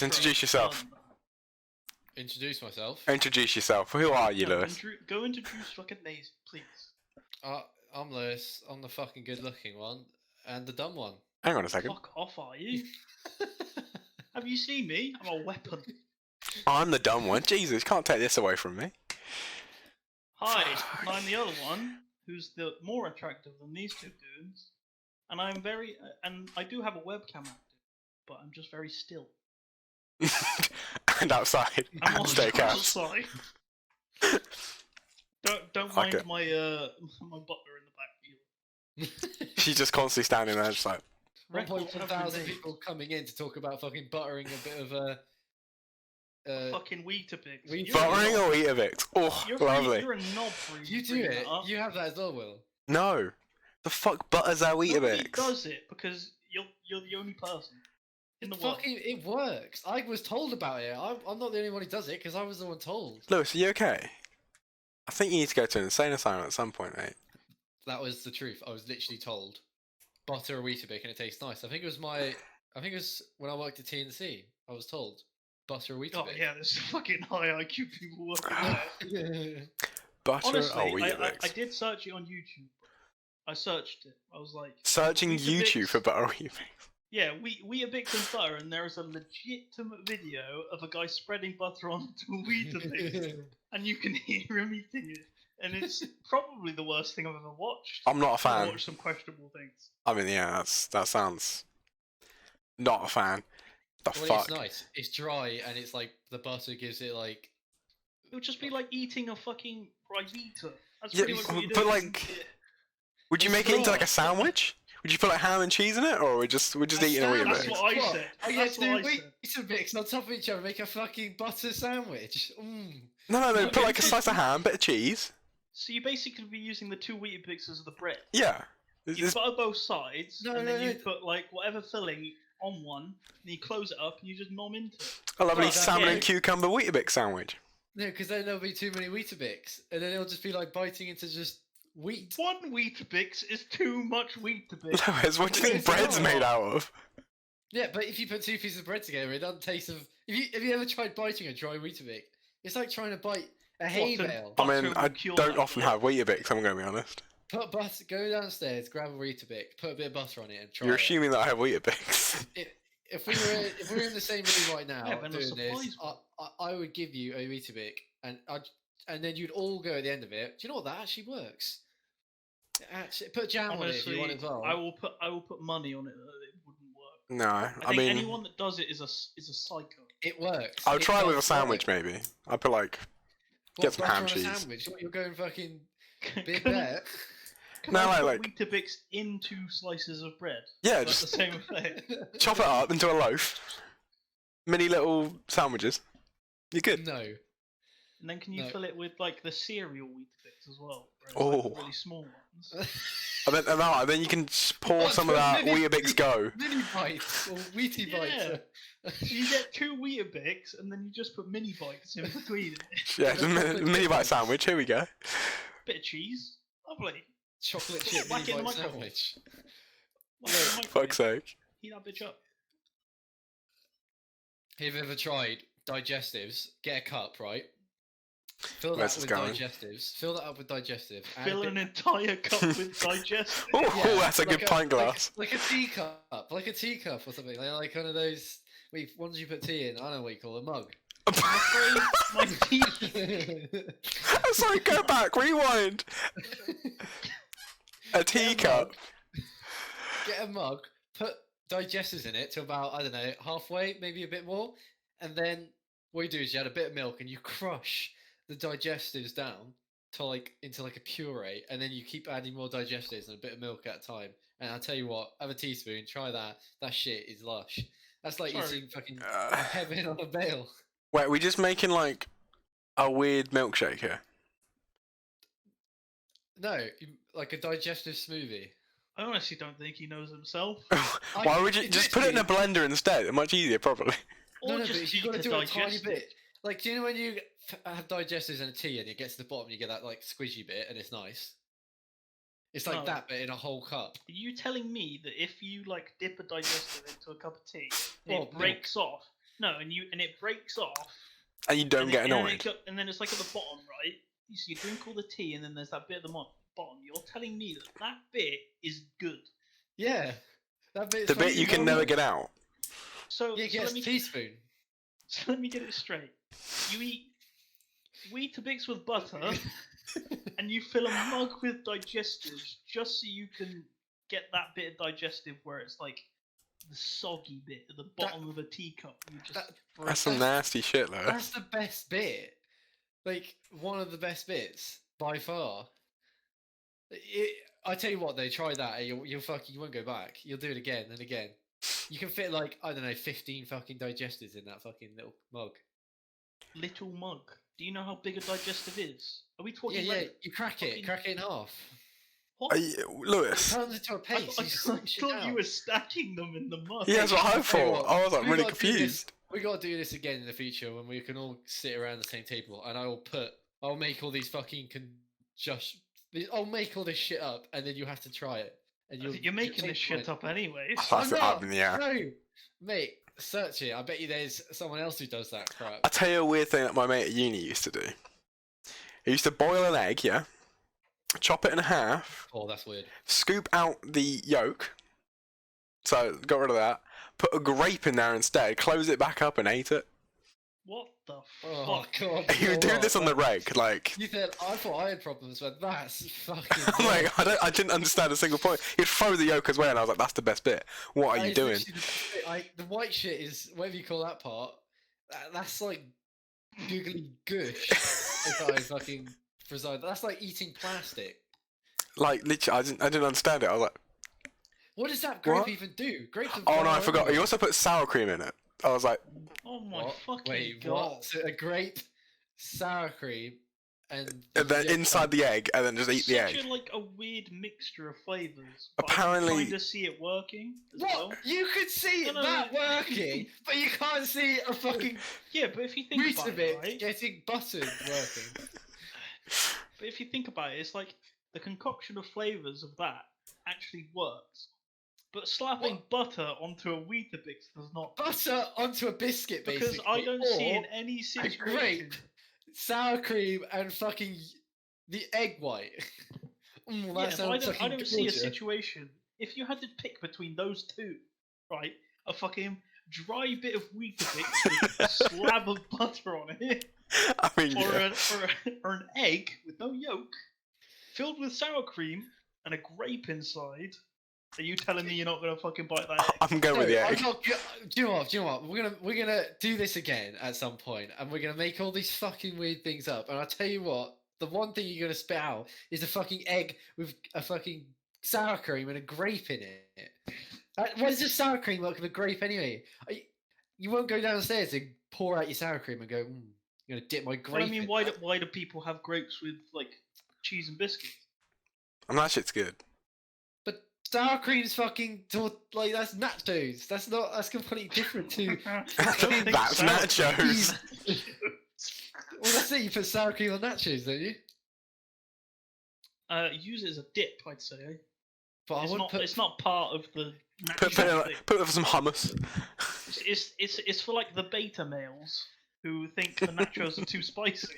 Lewis, introduce yourself. Introduce myself. Introduce yourself. Who are you, Lewis? Go introduce fucking Naze, please. I'm Lewis. I'm the fucking good-looking one and the dumb one. Hang on a second. Fuck off, are you? Have you seen me? I'm a weapon. I'm the dumb one. Jesus, can't take this away from me. Hi, I'm the other one, who's the more attractive than these two goons, and I'm very, and I do have a webcam active, but I'm just very still. And outside. I'm And stay out. outside. Don't Fuck mind it. my my butler in the back view. She's just constantly standing there, just like. 1,100 people coming in to talk about fucking buttering a bit of fucking Weetabix. Buttering or Weetabix? Oh, lovely. You're a knob for You do it. You have that as well, Will. No. The fuck butters our Nobody Weetabix? does it because you're the only person in the world. It works. I was told about it. I'm not the only one who does it because I was the one told. Lewis, are you okay? I think you need to go to an insane asylum at some point, mate. That was the truth. I was literally told. Butter a Weetabix and it tastes nice. I think it was when I worked at TNC. I was told. Butter a Weetabix. Oh yeah, there's fucking high IQ people working there. Butter Honestly, or Weetabix? I did search it on YouTube. I searched it. I was like... Searching Weetabix? YouTube for butter or Weetabix. Yeah, Weetabix and butter, and there is a legitimate video of a guy spreading butter onto a Weetabix, and you can hear him eating it. And it's probably the worst thing I've ever watched. I'm not a fan. I've watched some questionable things. I mean, yeah, that sounds... Not a fan. The Well, fuck? it's nice. It's dry and it's like the butter gives it like. It would just be like eating a fucking Rivita. That's Yeah, pretty much what you do. but like... Would you make it into like a sandwich? Would you put like ham and cheese in it, or we're just eating a That's Weetabix? what I said. I That's get what two I said. Weetabix on top of each other, make a fucking butter sandwich. No, No, put like a because- slice of ham, bit of cheese. So you basically be using the two Weetabixes as the bread. Yeah. You butter both sides, No, and then no, you no. put like whatever filling on one, and you close it up, and you just nom into it. A lovely Well, salmon yeah. and cucumber Weetabix sandwich. No, because then there'll be too many Weetabix, and then it'll just be like biting into just wheat. One Weetabix is too much Weetabix. Lewis, what do you think It's bread's not. made out of? Yeah, but if you put two pieces of bread together, it doesn't taste of. Have you ever tried biting a dry Weetabix? It's like trying to bite a hay What, bale. I mean, I Butter cure don't that often shit. have Weetabix, I'm going to be honest. Put butter. Go downstairs, grab a Weetabix, put a bit of butter on it, and try You're it. assuming that I have Weetabix. If we were in the same room right now Yeah, but no doing this, supplies. I would give you a Weetabix, and then you'd all go at the end of it. Do you know what? That actually works. Actually, put jam on it if you want as well. I will put money on it that it wouldn't work. No, I think mean, anyone that does it is a psycho. It works. I'll It try it with a does sandwich work. maybe. I'll put like, What, get some butter ham on a cheese. Sandwich? What, you're going fucking Can big I- bet? Can No, I like- put Weetabix into slices of bread? Yeah, Like just the same effect. chop it up into a loaf. Mini little sandwiches. You're good. No. And then can you No. fill it with like the cereal Weetabix as well? Whereas, Oh. like, the really small ones. And then you can just pour What, some of put that mini- Weetabix Go. Mini bites or Wheatie Yeah. bites. So you get two Weetabix and then you just put mini bites in between it. Yeah, just a mini bite sandwich. Here we go. Bit of cheese. Lovely. Chocolate chip Whack mini it in the bite microwave. sandwich. Whack it in the microwave. Fuck's sake. Heat that bitch up. Have you ever tried digestives? Get a cup, right? Fill Where's that this with going? digestives. Fill that up with digestive. add a Fill bit- an entire cup with digestive. Oh, Yeah, that's a good pint glass. Like a teacup, like a teacup or something. Like one of those ones you put tea in. I don't know what you call a mug. I'm afraid my teeth. Sorry, go back. Rewind. A teacup. Get a mug, put digestives in it to about, I don't know, halfway, maybe a bit more, and then what you do is you add a bit of milk and you crush the digestives down to into a puree, and then you keep adding more digestives and a bit of milk at a time. And I'll tell you what, have a teaspoon, try that. That shit is lush. That's like Sorry. eating fucking Uh, heaven on a bale. Wait, we're just making like a weird milkshake here. No, like a digestive smoothie. I honestly don't think he knows himself. Why would you it's just put it in a literally- blender instead? Much easier, probably. Or No, but just you got to eat do a tiny digestive. bit. Like, do you know when you have digestives and a tea and it gets to the bottom, you get that like squishy bit and it's nice? It's like No. that, but in a whole cup. Are you telling me that if you like dip a digestive into a cup of tea, Well, it breaks off? No, and it breaks off. And you don't get annoyed. And then it's like at the bottom, right? So you drink all the tea, and then there's that bit at the bottom. You're telling me that bit is good. Yeah, that bit. The bit you can never get out. So, Yeah, get a teaspoon. So let me get it straight. You eat Weetabix with butter, and you fill a mug with digestives just so you can get that bit of digestive where it's like the soggy bit at the bottom of a teacup. That's some nasty shit, though. That's the best bit. Like, one of the best bits by far. I tell you what, though, try that. And you won't go back. You'll do it again and again. You can fit like, I don't know, 15 fucking digestives in that fucking little mug. Little mug. Do you know how big a digestive is? Are we talking? Yeah, you crack it in half. What? Lewis. It turns into a paste. I thought you were stacking them in the mug. Yeah, that's what I thought. I was like really confused. We gotta do this again in the future when we can all sit around the same table, and I'll make all these fucking I'll make all this shit up, and then you have to try it. And you're making this shit up anyway. Yeah. No, mate, search it. I bet you there's someone else who does that crap. I'll tell you a weird thing that my mate at uni used to do. He used to boil an egg, yeah? Chop it in half. Oh, that's weird. Scoop out the yolk. So, got rid of that. Put a grape in there instead. Close it back up and ate it. What the Oh, fuck? God. He would do this on the reg, like... You said, I thought I had problems, but that's fucking... I'm like, I didn't understand a single point. He'd throw the yolk as well, and I was like, that's the best bit. What are you doing? The white shit is, whatever you call that part, that's like googly gush. If I fucking preside. That's like eating plastic. Like, literally, I didn't understand it. I was like... What does that grape even do? Grapes are Oh no, I forgot. He also put sour cream in it. I was like... Oh my fucking Wait, god. what? So a grape, sour cream, and then inside the egg, and then just eat the egg. Such like a weird mixture of flavors. Apparently, I can kind of see it working. As what? Well. You could see that working, but you can't see a fucking. Yeah, but if you think about it, right? Getting buttered working. But if you think about it, it's like the concoction of flavors of that actually works. But slapping butter onto a Weetabix does not. Butter onto a biscuit, basically. Because I don't see in any situation. A grape, sour cream, and fucking the egg white. That sounds I don't see a situation. If you had to pick between those two, right? A fucking dry bit of Weetabix with a slab of butter on it. I mean, or an egg with no yolk, filled with sour cream and a grape inside. Are you telling me you're not gonna fucking bite that egg? I'm going with the egg. Do you know what? We're gonna do this again at some point, and we're gonna make all these fucking weird things up. And I'll tell you what, the one thing you're gonna spit out is a fucking egg with a fucking sour cream and a grape in it. What does sour cream look with a grape anyway? You won't go downstairs and pour out your sour cream and go, I'm gonna dip my grape. Well, I mean, why do people have grapes with like cheese and biscuits? I mean, that shit's good. But sour cream's fucking like that's nachos. That's completely different to. That's nachos. Well, that's it. You put sour cream on nachos, don't you? Use it as a dip, I'd say. But it's not part of the. Put it with some hummus. It's for like the beta males who think the nachos are too spicy.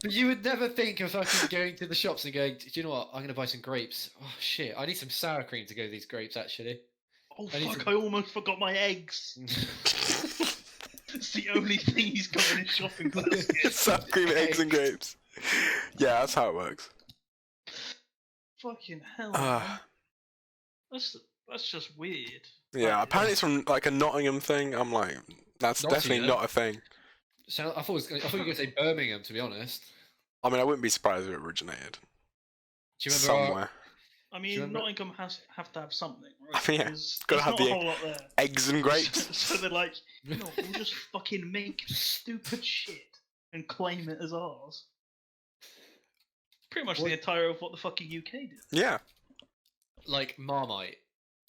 But you would never think of fucking going to the shops and going, do you know what? I'm gonna buy some grapes. Oh shit! I need some sour cream to go with these grapes. Actually. Oh fuck! I almost forgot my eggs. It's the only thing he's got in his shopping basket. Sour cream, eggs, and grapes. Yeah, that's how it works. Fucking hell. That's just weird. Yeah, apparently it's from like a Nottingham thing. I'm like, that's definitely not a thing. So I thought you were going to say Birmingham, to be honest. I mean, I wouldn't be surprised if it originated do you remember somewhere. I mean, Nottingham have to have something, right? I mean, yeah, gotta have the eggs and grapes. So they're like, we'll just fucking make stupid shit and claim it as ours. Pretty much the entire of what the fucking UK did. Yeah. Like Marmite.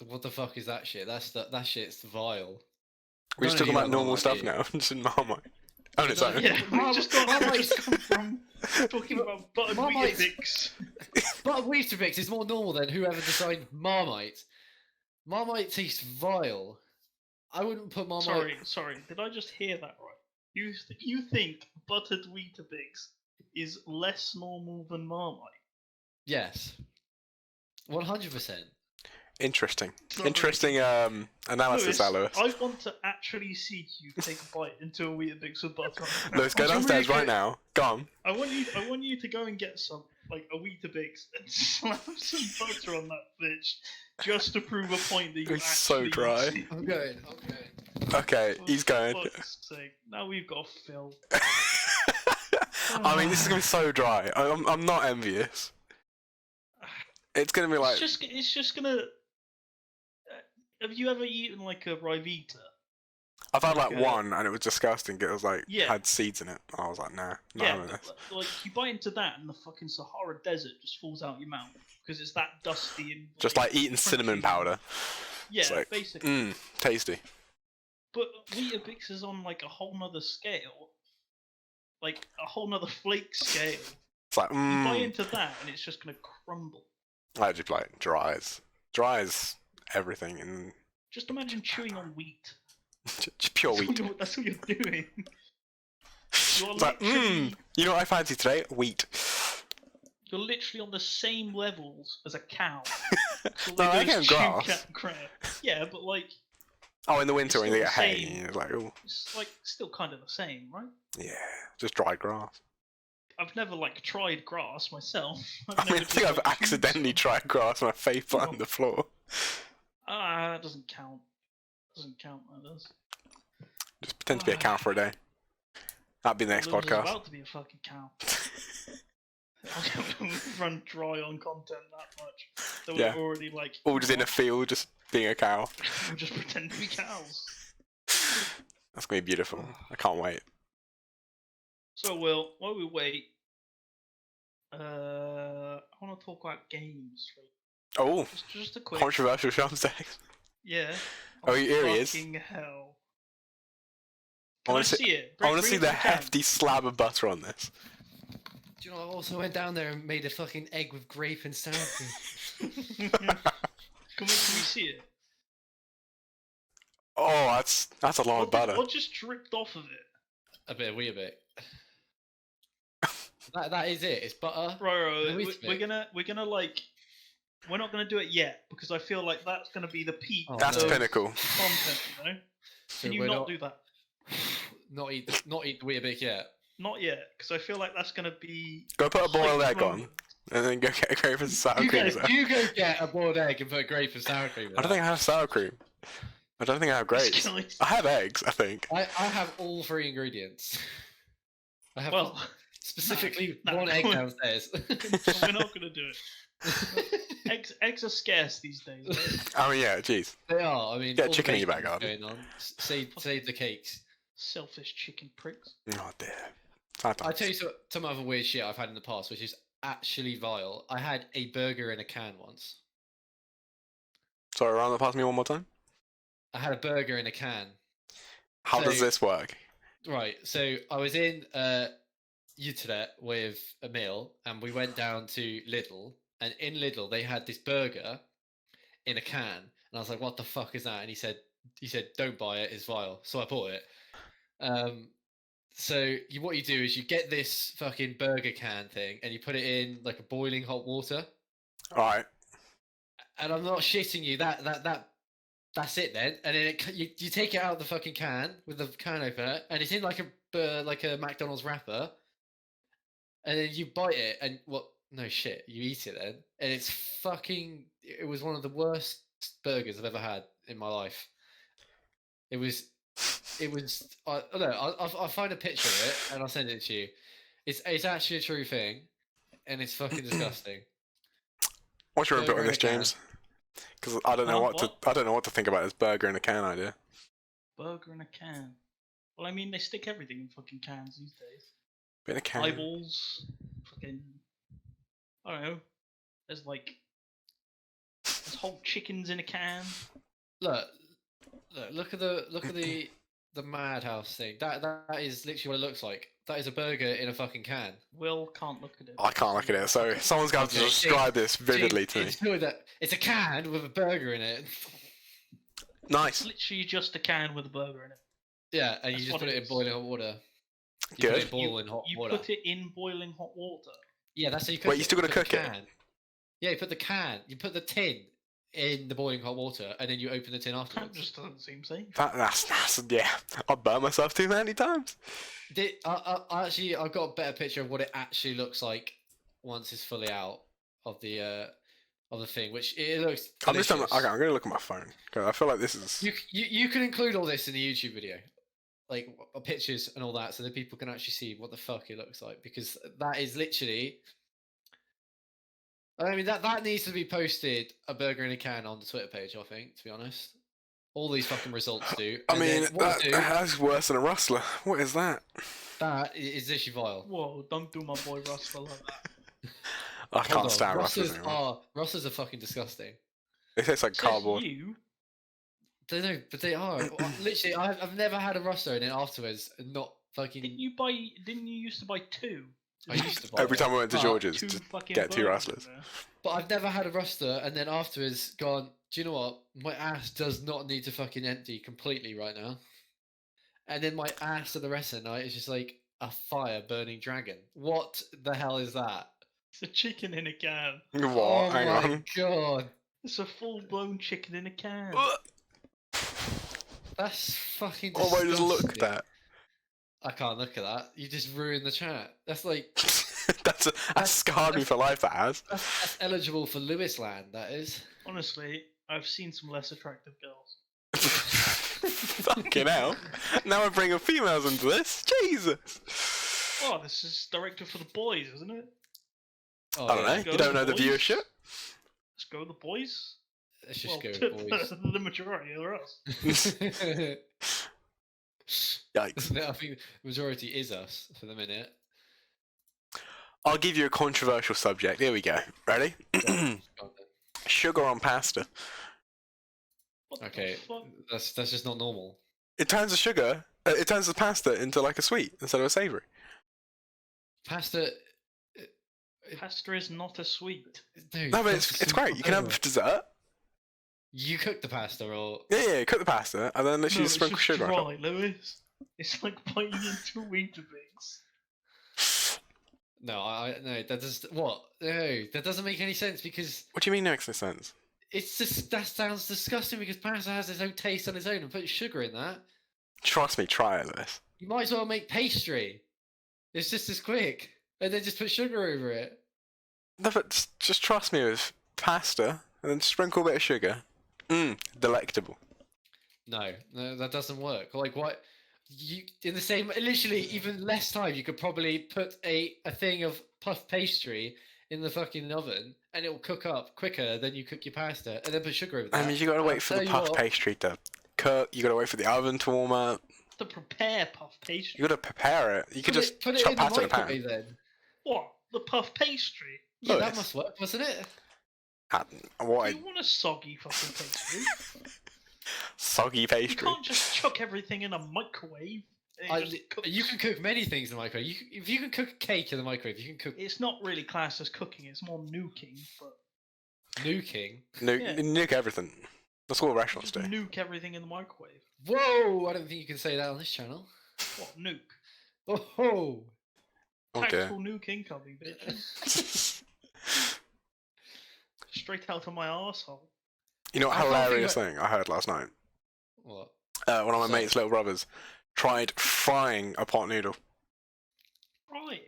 What the fuck is that shit? That shit's vile. We're just talking about normal stuff now. Just in Marmite. On its own. Yeah, we've just gone from talking about buttered Weetabix. Buttered Weetabix is more normal than whoever designed Marmite. Marmite tastes vile. I wouldn't put Marmite. Sorry. Did I just hear that right? You think buttered Weetabix is less normal than Marmite? Yes. 100%. Interesting. Sorry. Interesting analysis, Alois. I want to actually see you take a bite into a Weetabix with butter on it. Lewis, go downstairs right now. Go on. I want you to go and get some, like, a Weetabix and slap some butter on that bitch, just to prove a point that you It's so actually dry. see. I'm going. Okay, For he's going. fuck's sake. Now we've got Phil. I mean, this is gonna be so dry. I'm not envious. It's gonna be like. It's just gonna. Have you ever eaten like a Rivita? I've had like like, one and it was disgusting. It was like Yeah. had seeds in it. I was like, nah, not Yeah, having this. like you bite into that and the fucking Sahara Desert just falls out your mouth because it's that dusty and Just like eating cinnamon crunchy. powder. Yeah, It's like, basically. Tasty. But Weetabix is on like a whole nother scale, like a whole nother flake scale. It's like, You bite into that and it's just gonna crumble. I just like dries everything and Just imagine chewing on wheat. just pure wheat. That's what you're doing. You're It's like, literally, you know what I fancy today? Wheat. you're literally on the same levels as a cow. So No, I they get chew grass. crap. Yeah, but like Oh, in the winter when It's they get still the hay, same. it's like, oh, it's like still kind of the same, right? yeah, just dried grass. I've never like tried grass myself. I mean, I think I've accidentally tried grass and my face Oh. on the floor. That doesn't count. Doesn't count. That does. Just pretend to be a cow for a day. That'd be the next Lewis is podcast. about to be a fucking cow. I'm gonna run dry on content that much. So Yeah. we're already like All just in a field, just being a cow. we're just pretending to be cows. That's gonna be beautiful. I can't wait. So Will, while we wait, I want to talk about games. Oh, Just a quick. controversial Shamsteak. Yeah. Oh, here he is. Fucking hell. I Can I wanna see it? I want to Bring see it the to camera. hefty slab of butter on this. Do you know, I also went down there and made a fucking egg with grape and sour cream. Can we see it? Oh, that's a lot of butter. What just dripped off of it? A bit of Weetabix. That is it. It's butter. Right. The We're Weetabix. gonna like. We're not gonna do it yet because I feel like that's gonna be the peak. Oh, That's no. pinnacle. Content, you know. So Can you we're not do that? Not eat the Weetabix yet. Not yet, because I feel like that's gonna be. Go put a boiled hype egg on, moment. and then go get a grape and sour You cream. go get a boiled egg and put grape and sour cream in I don't think I have sour cream. I don't think I have grapes. Guys- I have eggs, I think. I have all three ingredients. I have Well, specifically no, one egg no. downstairs. we're not gonna do it. Eggs are scarce these days. Right? I mean, yeah, jeez. They are. I mean, Get all the chicken in your bacon's back garden. going on. Save the cakes. Selfish chicken pricks. Oh dear. Sad I times. tell you some other weird shit I've had in the past, which is actually vile. I had a burger in a can once. Sorry, round that past me one more time. I had a burger in a can. How does So- this work? Right, so I was in Utrecht with a meal, and we went down to Lidl, and in Lidl they had this burger in a can, and I was like, "What the fuck is that?" And he said, "Don't buy it; it's vile." So I bought it. So what you do is you get this fucking burger can thing, and you put it in like a boiling hot water, Alright. and I'm not shitting you. That's it then, and then you take it out of the fucking can with the can opener, and it's in like a McDonald's wrapper, and then you bite it, and what? No shit, you eat it then, and it's fucking. It was one of the worst burgers I've ever had in my life. It was. I don't know. I'll find a picture of it and I'll send it to you. It's actually a true thing, and it's fucking disgusting. What's your input Burger on in this, a can. James? Because I don't know what to think about this burger in a can idea. Burger in a can. Well, I mean, they stick everything in fucking cans these days. But in a can. Eyeballs, fucking. I don't know. There's whole chickens in a can. Look at the Madhouse thing. That is literally what it looks like. That is a burger in a fucking can. Will can't look at it. I can't look at it, so someone's going to Okay, describe this vividly to me. It's a can with a burger in it. Nice. It's literally just a can with a burger in it. Yeah, and you That's just what put it it in is. boiling hot water. You Good. put it in boiling hot You water. put it in boiling hot water. Yeah, that's how you cook Wait, it. you still gotta put the cook it? can. Yeah, you put the can. You put the tin in the boiling hot water, and then you open the tin That afterwards. just doesn't seem safe. That's yeah. I've burnt myself too many times. Actually, I've got a better picture of what it actually looks like once it's fully out of the thing, which it looks I'm just. delicious. Okay, I'm gonna look at my phone because I feel like this is. You can include all this in the YouTube video, like pictures and all that, so that people can actually see what the fuck it looks like, because that is literally. I mean that needs to be posted, a burger in a can, on the Twitter page. I think, to be honest, all these fucking results do. I And mean, then what I do, that's worse than a rustler. What is that? that is literally vile. Whoa, don't do my boy Russell like that. I Hold can't on, stand rustlers Rustlers anymore. Rustlers are fucking disgusting. They taste like Says cardboard. you. They know, but they are. Literally, I've never had a rustler and then afterwards not fucking. Didn't you used to buy two? I used to buy Every them. time I went to But- George's, Two just fucking get two burgers rustlers. in there. But I've never had a rustler and then afterwards gone, do you know what? My ass does not need to fucking empty completely right now. And then my ass for the rest of the night is just like a fire burning dragon. What the hell is that? It's a chicken in a can. What? Oh Hang my on. god. It's a full-blown chicken in a can. That's fucking What have I just looked disgusting. at? I can't look at that. You just ruined the chat. That's like that's scarred me for life. That has. that's eligible for Lewis Land, that is. Honestly, I've seen some less attractive girls. Fucking hell. Now I bring females into this. Jesus. Oh, this is directed for the boys, isn't it? Oh, I don't yeah. know. Go You don't know the boys. viewership? Let's go with the boys. Let's just Well, go with boys. the majority are us. Yikes. No, I think the majority is us for the minute. I'll give you a controversial subject. Here we go. Ready? Sugar on pasta. What the Okay, fuck? that's just not normal. It turns the sugar. It turns the pasta into like a sweet instead of a savoury. Pasta. Pasta is not a sweet. Dude, No, but pasta's it's so great. You can have over. dessert. You cook the pasta, or Yeah, cook the pasta and then literally No, just it's sprinkle just sugar on top. dry, Lewis. It's like biting into Weetabix. no, no, that does what? No, that doesn't make any sense because What do you mean makes no sense? it's just that sounds disgusting because pasta has its own taste on its own, and put sugar in that. Trust me, try it, Lewis. You might as well make pastry. It's just as quick, and then just put sugar over it. No, but just trust me with pasta and then sprinkle a bit of sugar. Delectable. No, that doesn't work. Like what? You in the same, literally even less time. You could probably put a thing of puff pastry in the fucking oven, and it will cook up quicker than you cook your pasta, and then put sugar over that. I mean, you gotta I'll wait for the tell you puff what, pastry to cook. You gotta wait for the oven to warm up. To prepare puff pastry. You gotta prepare it. You could just put it chop in the pasta in a pan. microwave then. What? The puff pastry? Yeah, that Lewis. must work, wasn't it? What You want a soggy fucking pastry? soggy You pastry. can't just chuck everything in a microwave. And it just cooks. You can cook many things in the microwave. If you can cook a cake in the microwave, you can cook It's not really classed as cooking. It's more nuking, but nuking. Nuke, nuke everything. That's what restaurants just do. nuke everything in the microwave. Whoa! I don't think you can say that on this channel. What nuke? Oh, Okay. Tactical nuke incoming, bitch. Straight out of my arsehole. You know what I can't think hilarious of- thing I heard last night? what? One of my So- mate's little brothers tried frying a pot noodle. Right.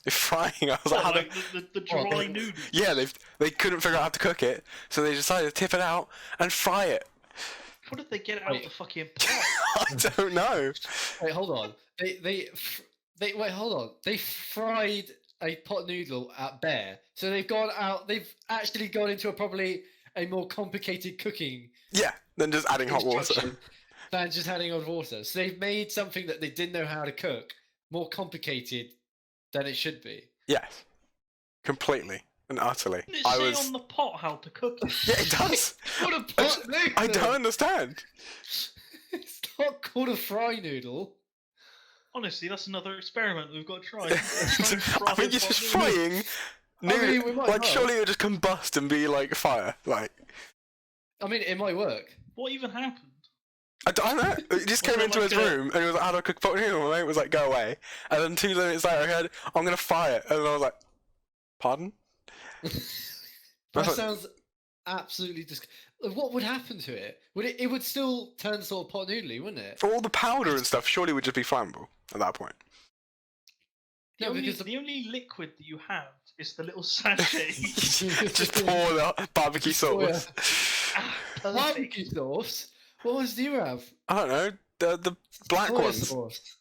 Frying, I was like, What, how like the... the dry What, the- noodle. Yeah, they couldn't figure out how to cook it, so they decided to tip it out and fry it. What did they get out Wait. of the fucking pot? I don't know. Wait, hold on. They wait, hold on. They fried a pot noodle at bare, so they've gone out. They've actually gone into probably a more complicated cooking Yeah, then just adding hot water. instruction than just adding on water. So they've made something that they didn't know how to cook more complicated than it should be. Yes, completely and utterly. Didn't it I say was. on the pot how to cook it? Yeah, it does. What a pot noodle! I don't understand. It's not called a fry noodle. Honestly, that's another experiment we've got to try. I mean, you're just frying. mean, we might Like, as well. surely it would just combust and be like fire. Like, I mean, it might work. What even happened? I don't know. He just Was came it into like his room and he was like, "How do I cook pot noodle?" And my mate was like, "Go away." And then 2 minutes later, I heard, "I'm gonna fry it," and I was like, "Pardon?" That That's what- sounds absolutely What would happen to it? Would it? It would still turn sort of pot noodly, wouldn't it? all the powder and stuff surely would just be flammable at that point. No, because The only liquid that you have is the little sachet. Just pour the barbecue sauce. Perfect. barbecue sauce. What ones do you have? I don't know, the black Soya ones. sauce.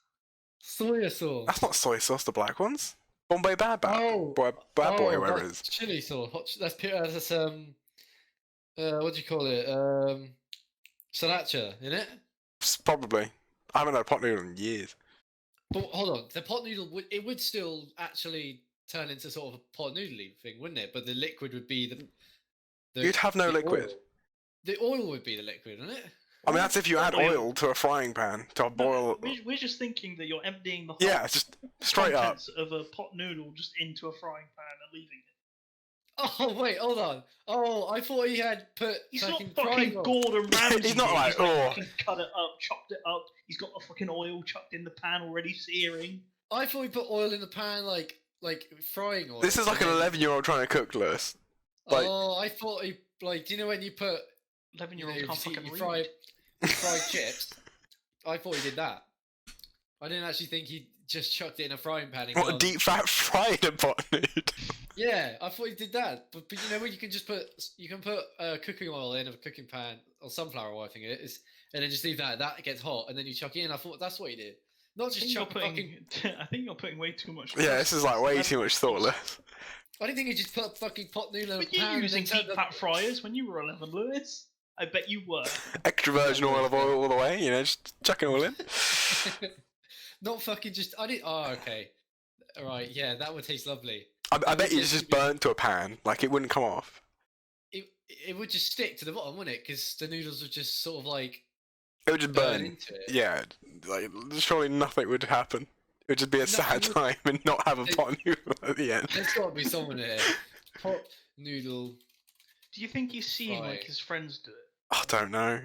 Soya sauce. That's not soy sauce. The black ones. Bombay Bad Boy, Oh, Bad Boy, whatever it that's is. chili sauce. That's what do you call it? Sriracha, in it. Probably. I haven't had pot noodle in years. But hold on, the pot noodle would still actually turn into sort of a pot noodly thing, wouldn't it? But the liquid would be the You'd have no the liquid. Oil. The oil would be the liquid, wouldn't it? I mean, that's if you add oil to a frying pan to boil. We're just thinking that you're emptying the Yeah, it's just straight up. contents of a pot noodle just into a frying pan and leaving it. Oh wait, hold on. Oh, I thought he had put. He's not fucking fucking frying oil. Gordon Ramsay. He's not here. like, He's oh. fucking cut it up, chopped it up. He's got the fucking oil chucked in the pan already searing. I thought he put oil in the pan, like frying oil. This is like an and then- 11-year-old trying to cook, Lewis. Like, Oh, I thought he do you know when you put 11-year-old you can't fucking you read. fry chips? I thought he did that. I didn't actually think he just chucked it in a frying pan. And what, gone. deep fat fried a pot noodle? Yeah, I thought he did that. But you know when you can put cooking oil in a cooking pan or sunflower oil, I think it is, and then just leave that gets hot, and then you chuck it in. I thought that's what he did. Not just chuck fucking. I think you're putting way too much. Yeah, this is like way too much thought, Lewis. I didn't think he just put fucking pot noodle in a Were you pan. using and then deep fat fryers when you were 11, Lewis? I bet you were. Extra virgin olive oil all the way, you know, just chuck it all in. Not fucking just. I didn't. Oh, okay. All right. Yeah, that would taste lovely. I bet you it's just burnt to a pan, like it wouldn't come off. It would just stick to the bottom, wouldn't it? Because the noodles would just sort of like It would just burn burn. into it. Yeah, like surely nothing would happen. It would just be a sad Nothing time and not have a It- pot noodle at the end. There's got to be someone here. Pot noodle. Do you think he's seen Right. like his friends do it? I don't know.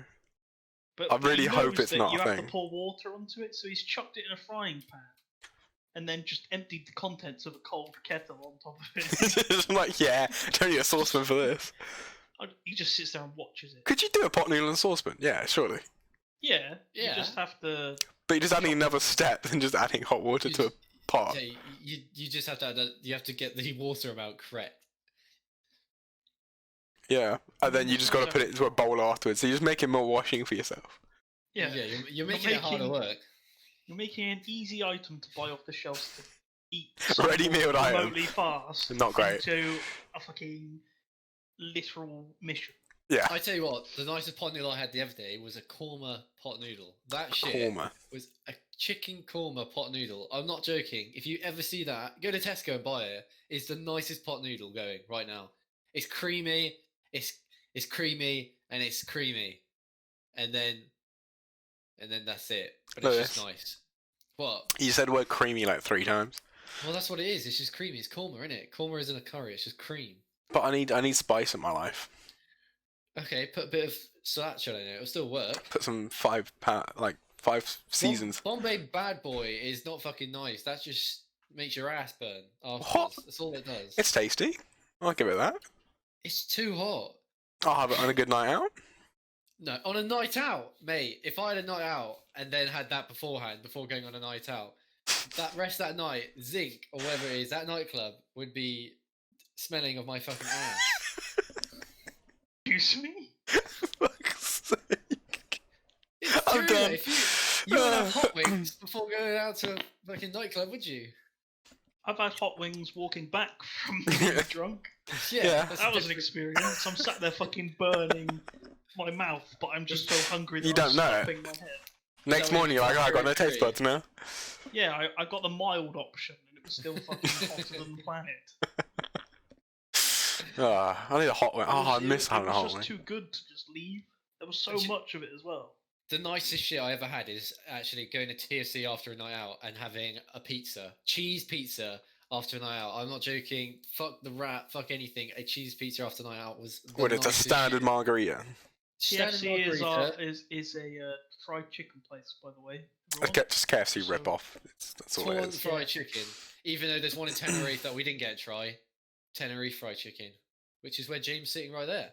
But I really he hope knows it's that not you a have thing. to pour water onto it, so he's chucked it in a frying pan, and then just emptied the contents of a cold kettle on top of it. I'm like, yeah, don't need a saucepan for this. He just sits there and watches it. Could you do a pot noodle and saucepan? Yeah, surely. Yeah, Yeah. You just have to. But you're just adding another step than just adding hot water to a pot. Yeah, you just have to. You have to get the water amount correct. Yeah, and then you just got to put it into a bowl afterwards. So you're just making more washing for yourself. Yeah, You're making it harder work. You're making an easy item to buy off the shelves to eat. Ready-mealed item. remotely fast. Not great. To a fucking literal mission. Yeah, I tell you what, the nicest pot noodle I had the other day was a korma pot noodle. That shit korma. was a chicken korma pot noodle. I'm not joking. If you ever see that, go to Tesco and buy it. It's the nicest pot noodle going right now. It's creamy. It's creamy and it's creamy, and then that's it. But it's just nice. What? You said word creamy like 3 times. Well, that's what it is. It's just creamy. It's korma, isn't it? Korma isn't a curry. It's just cream. But I need spice in my life. Okay, put a bit of sriracha in it. It'll still work. Put some 5 seasons. Bombay Bad Boy is not fucking nice. That just makes your ass burn afterwards. That's all it does. It's tasty. I'll give it that. It's too hot. I'll have it on a good night out. No, on a night out, mate. If I had a night out and then had that beforehand, before going on a night out, that night, Zinc or whatever it is, that nightclub would be smelling of my fucking ass. Excuse me? Fuck's sake. It's I'm true, done. mate. If you would have hot wings before going out to a fucking nightclub, would you? I've had hot wings walking back from being drunk. Yeah. that's That was an different. experience. I'm sat there fucking burning my mouth, but I'm just so hungry that You I'm don't know. stuffing my head. Next what morning, you're like, oh, I got no taste buds now. Yeah, I got the mild option, and it was still fucking hotter than the planet. I need a hot one. Oh, I miss having a It hot was one. just too good to just leave. There was so Actually- much of it as well. The nicest shit I ever had is actually going to TFC after a night out and having a pizza, cheese pizza after a night out. I'm not joking. Fuck the wrap, fuck anything. A cheese pizza after a night out was. What, it's a standard margarita. Standard KFC margarita, is a fried chicken place, by the way. It's everyone. just KFC So- rip-off. That's all it torn is. fried Yeah. chicken. Even though there's one in Tenerife that we didn't get to try, Tenerife fried chicken, which is where James is sitting right there.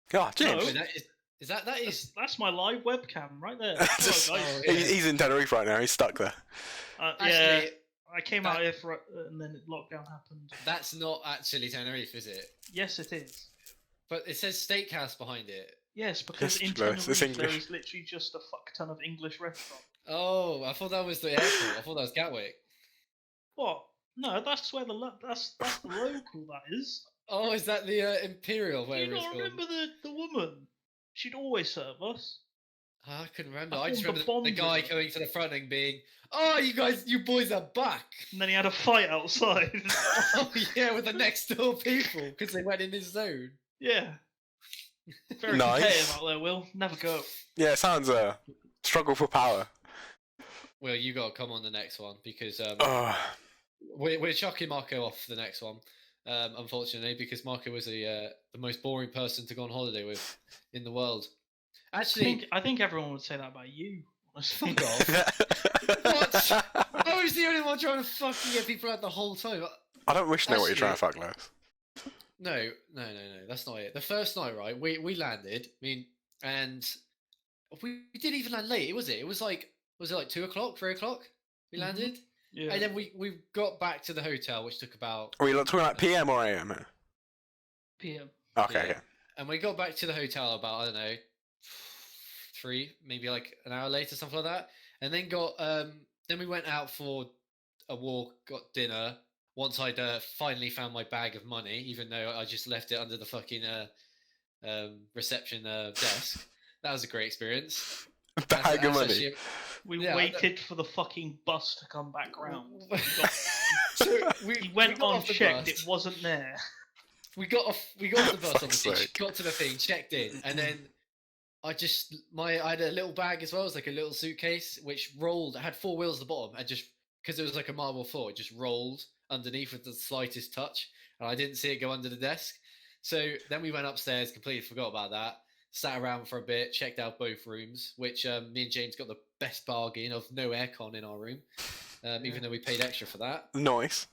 God, James. No. Wait, that is That's my live webcam right there. Just- Hello, guys. Oh, yeah. He's in Tenerife right now. He's stuck there. Yeah, actually I came out here for and then lockdown happened. that's not actually Tenerife, is it? Yes, it is. But it says steakhouse behind it. Yes, because Yes, in Lewis, it's Tenerife there English. is literally just a fuck ton of English restaurants. Oh, I thought that was the airport. I thought that was Gatwick. What? No, that's where that's the local. That is. Oh, is that the Imperial? Do Whatever you it's not called? remember the woman? She'd always serve us. I couldn't remember. I I just formed a remember the bond guy with her. coming to the front and being, "Oh, you boys are back!" And then he had a fight outside. Oh yeah, with the next door people because they went in his zone. Yeah. Very Nice. competitive out there, Will. Never go. Yeah, it sounds struggle for power. Well, you got to come on the next one because Oh, we're chucking Marco off the next one. Unfortunately, because Marco was the most boring person to go on holiday with in the world. Actually, I think everyone would say that about you. Honestly. fuck off. What? I was the only one trying to fucking get people out the whole time. I don't wish to know what you're trying to fuck, Lewis. No, that's not it. The first night, right? We landed. I mean, and we didn't even land late. Was it? Was it like 2 o'clock, 3 o'clock? We Mhm. landed, Yeah. and then we got back to the hotel, which took about. Are we talking like PM or AM? here? PM. Okay, Yeah. okay. And we got back to the hotel about, I don't know, 3, maybe like an hour later, something like that. And then then we went out for a walk, got dinner. Once I'd finally found my bag of money, even though I just left it under the fucking reception desk. That was a great experience. Bag of money. actually- We Yeah, waited for the fucking bus to come back round. So He we went got on, off the checked, bus. it wasn't there. We got off the bus, Fuck's obviously. sake. Got to the thing, checked in, and then I had a little bag as well. It was like a little suitcase which rolled. It had 4 wheels at the bottom, and just because it was like a marble floor, it just rolled underneath with the slightest touch, and I didn't see it go under the desk. So then we went upstairs, completely forgot about that. Sat around for a bit, checked out both rooms, which me and James got the best bargain of no aircon in our room, even though we paid extra for that. Nice.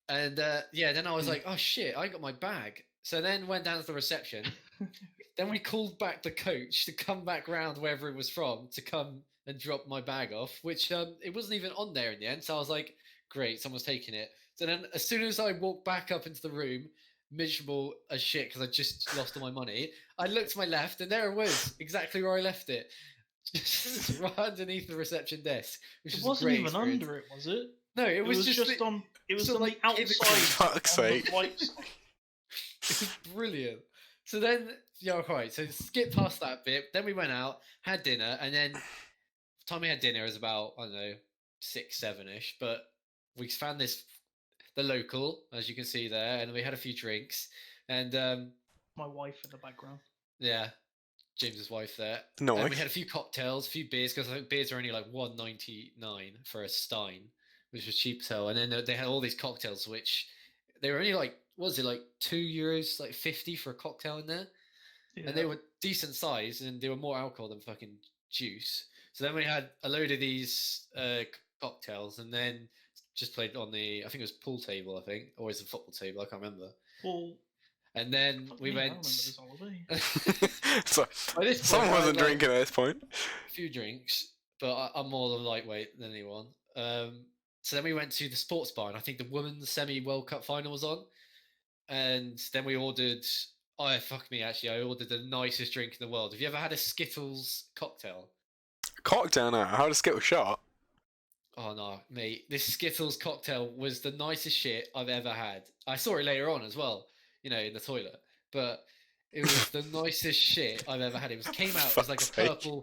And then I was like, oh shit, I got my bag. So then went down to the reception. Then we called back the coach to come back round wherever it was from to come and drop my bag off, which it wasn't even on there in the end. So I was like, great, someone's taking it. So then as soon as I walked back up into the room, miserable as shit because I just lost all my money, I looked to my left and there it was, exactly where I left it. Just right underneath the reception desk. Which It was a wasn't great even experience. under it, was it? No, it It was, was just li- on. It was so, on like, the in the- outside. Fuck's on the sake. right side. It was brilliant. So then, yeah, right. So skip past that bit. Then we went out, had dinner, and then the time we had dinner was about, I don't know, 6, 7-ish. But we found the local, as you can see there, and we had a few drinks. And My wife in the background. yeah, James's wife there. And we Nice. had a few cocktails, a few beers, because I think beers are only like $1.99 for a stein, which was cheap as hell. And then they had all these cocktails, which they were only like, what was it, like €2, like 50 for a cocktail in there? Yeah. And they were decent size, and they were more alcohol than fucking juice. So then we had a load of these cocktails, and then just played on I think it was pool table, or is it football table? I can't remember. Well, And then fuck we me, I remember went. this holiday. So, By this point, someone I had, wasn't like, drinking at this point. a few drinks, but I'm more of a lightweight than anyone. So then we went to the sports bar, and I think the women's semi-World Cup final was on. And then we ordered. Oh, fuck me, actually. I ordered the nicest drink in the world. Have you ever had a Skittles cocktail? Cocktail now. How does get a shot? Oh, no, mate. This Skittles cocktail was the nicest shit I've ever had. I saw it later on as well, in the toilet. But it was the nicest shit I've ever had. It came out as like a Fuck's sake.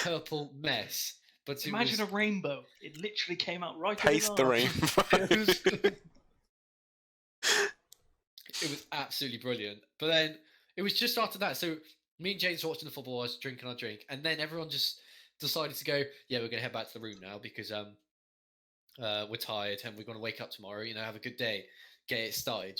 purple mess. But Imagine it a rainbow. It literally came out right. Taste the rain. It was absolutely brilliant. But then it was just after that. So me and James were watching the football. I was drinking our drink, and then everyone just decided to go. Yeah, we're gonna head back to the room now because we're tired and we're gonna wake up tomorrow. Have a good day, get it started.